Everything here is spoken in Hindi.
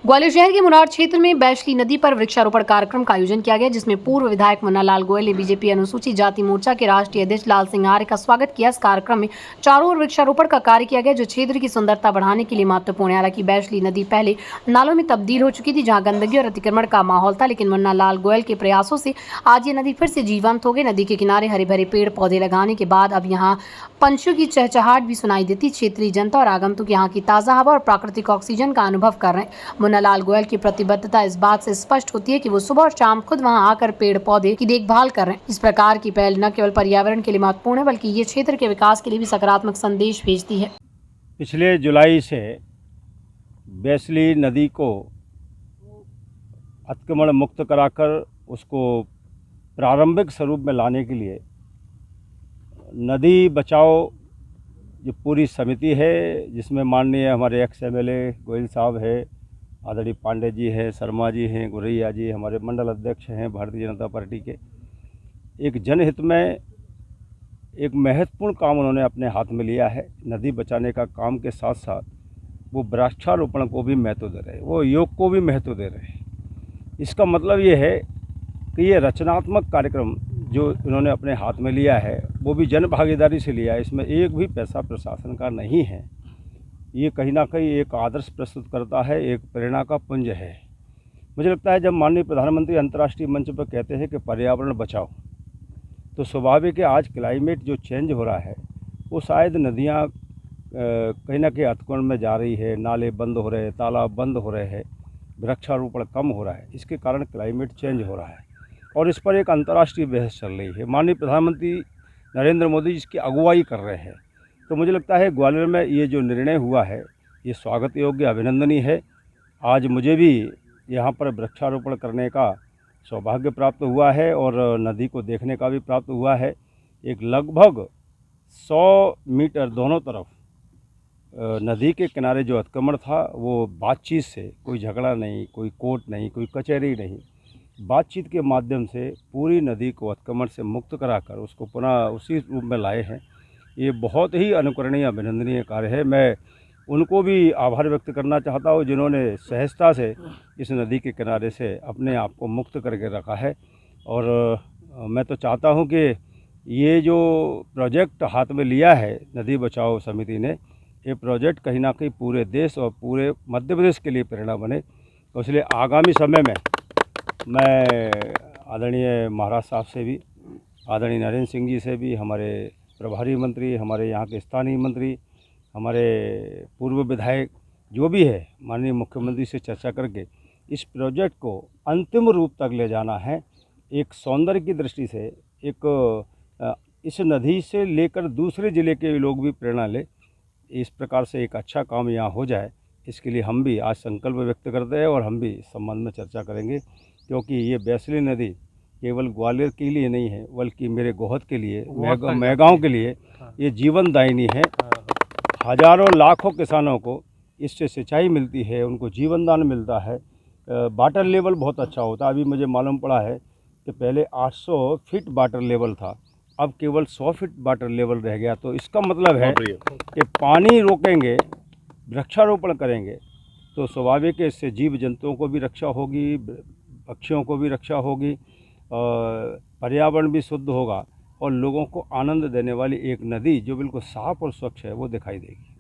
ग्वालियर शहर के मुनार क्षेत्र में बैशली नदी पर वृक्षारोपण कार्यक्रम का आयोजन किया गया, जिसमें पूर्व विधायक मुन्ना लाल गोयल ने बीजेपी अनुसूचित जाति मोर्चा के राष्ट्रीय अध्यक्ष लाल सिंह आर्य का स्वागत किया। इस कार्यक्रम में चारों ओर वृक्षारोपण का कार्य किया गया, जो क्षेत्र की सुंदरता बढ़ाने के लिए महत्वपूर्ण है। हालांकि बैशली नदी पहले नालों में तब्दील हो चुकी थी, जहाँ गंदगी और अतिक्रमण का माहौल था, लेकिन मुन्ना लाल गोयल के प्रयासों से आज ये नदी फिर से जीवंत हो गई। नदी के किनारे हरे भरे पेड़ पौधे लगाने के बाद अब यहाँ पंछियों की चहचहाट भी सुनाई देती। क्षेत्रीय जनता और आगंतुक यहाँ की ताज़ा हवा और प्राकृतिक ऑक्सीजन का अनुभव कर रहे हैं। मुन्ना लाल गोयल की प्रतिबद्धता इस बात से स्पष्ट होती है कि वो सुबह और शाम खुद वहां आकर पेड़ पौधे की देखभाल कर रहे हैं। इस प्रकार की पहल न केवल पर्यावरण के लिए महत्वपूर्ण है, बल्कि ये क्षेत्र के विकास के लिए भी सकारात्मक संदेश भेजती है। पिछले जुलाई से बैशली नदी को अतिक्रमण मुक्त कराकर उसको प्रारंभिक स्वरूप में लाने के लिए नदी बचाओ जो पूरी समिति है, जिसमें माननीय हमारे एक्स एमएलए गोयल साहब है, आदरणीय पांडे जी हैं, शर्मा जी हैं, गुरैया जी हमारे मंडल अध्यक्ष हैं भारतीय जनता पार्टी के, एक जनहित में एक महत्वपूर्ण काम उन्होंने अपने हाथ में लिया है। नदी बचाने का काम के साथ साथ वो वृक्षारोपण को भी महत्व दे रहे हैं, वो योग को भी महत्व दे रहे हैं। इसका मतलब ये है कि ये रचनात्मक कार्यक्रम जो इन्होंने अपने हाथ में लिया है वो भी जन भागीदारी से लिया है। इसमें एक भी पैसा प्रशासन का नहीं है। ये कहीं ना कहीं एक आदर्श प्रस्तुत करता है, एक प्रेरणा का पुंज है। मुझे लगता है जब माननीय प्रधानमंत्री अंतर्राष्ट्रीय मंच पर कहते हैं कि पर्यावरण बचाओ, तो स्वाभाविक है आज क्लाइमेट जो चेंज हो रहा है वो शायद नदियाँ कहीं ना कहीं अतिक्रमण में जा रही है, नाले बंद हो रहे हैं, तालाब बंद हो रहे हैं, वृक्षारोपण कम हो रहा है। इसके कारण क्लाइमेट चेंज हो रहा है और इस पर एक अंतर्राष्ट्रीय बहस चल रही है। माननीय प्रधानमंत्री नरेंद्र मोदी इसकी अगुवाई कर रहे हैं। तो मुझे लगता है ग्वालियर में ये जो निर्णय हुआ है ये स्वागत योग्य, अभिनंदनीय है। आज मुझे भी यहाँ पर वृक्षारोपण करने का सौभाग्य प्राप्त हुआ है और नदी को देखने का भी प्राप्त हुआ है। एक लगभग 100 मीटर दोनों तरफ नदी के किनारे जो अतिक्रमण था वो बातचीत से, कोई झगड़ा नहीं, कोई कोर्ट नहीं, कोई कचहरी नहीं, बातचीत के माध्यम से पूरी नदी को अतिक्रमण से मुक्त कराकर उसको पुनः उसी रूप में लाए हैं। ये बहुत ही अनुकरणीय, अभिनंदनीय कार्य है। मैं उनको भी आभार व्यक्त करना चाहता हूँ जिन्होंने सहजता से इस नदी के किनारे से अपने आप को मुक्त करके रखा है। और मैं तो चाहता हूँ कि ये जो प्रोजेक्ट हाथ में लिया है नदी बचाओ समिति ने, ये प्रोजेक्ट कहीं ना कहीं पूरे देश और पूरे मध्य प्रदेश के लिए प्रेरणा बने। तो इसलिए आगामी समय में मैं आदरणीय महाराज साहब से भी, आदरणीय नरेंद्र सिंह जी से भी, हमारे प्रभारी मंत्री, हमारे यहाँ के स्थानीय मंत्री, हमारे पूर्व विधायक जो भी है, माननीय मुख्यमंत्री से चर्चा करके इस प्रोजेक्ट को अंतिम रूप तक ले जाना है। एक सौंदर्य की दृष्टि से इस नदी से लेकर दूसरे ज़िले के लोग भी प्रेरणा ले, इस प्रकार से एक अच्छा काम यहाँ हो जाए, इसके लिए हम भी आज संकल्प व्यक्त करते हैं और हम भी इस संबंध में चर्चा करेंगे। क्योंकि ये बैशली नदी केवल ग्वालियर के लिए नहीं है, बल्कि मेरे गोहद के लिए, मैगांव के लिए ये जीवन दायिनी है। हजारों लाखों किसानों को इससे सिंचाई मिलती है, उनको जीवन दान मिलता है। वाटर लेवल बहुत अच्छा होता है। अभी मुझे मालूम पड़ा है कि पहले 800 फीट वाटर लेवल था, अब केवल 100 फीट वाटर लेवल रह गया। तो इसका मतलब है कि पानी रोकेंगे, वृक्षारोपण करेंगे तो स्वाभाविक है इससे जीव जंतुओं को भी रक्षा होगी, पक्षियों को भी रक्षा होगी, पर्यावरण भी शुद्ध होगा और लोगों को आनंद देने वाली एक नदी जो बिल्कुल साफ और स्वच्छ है वो दिखाई देगी।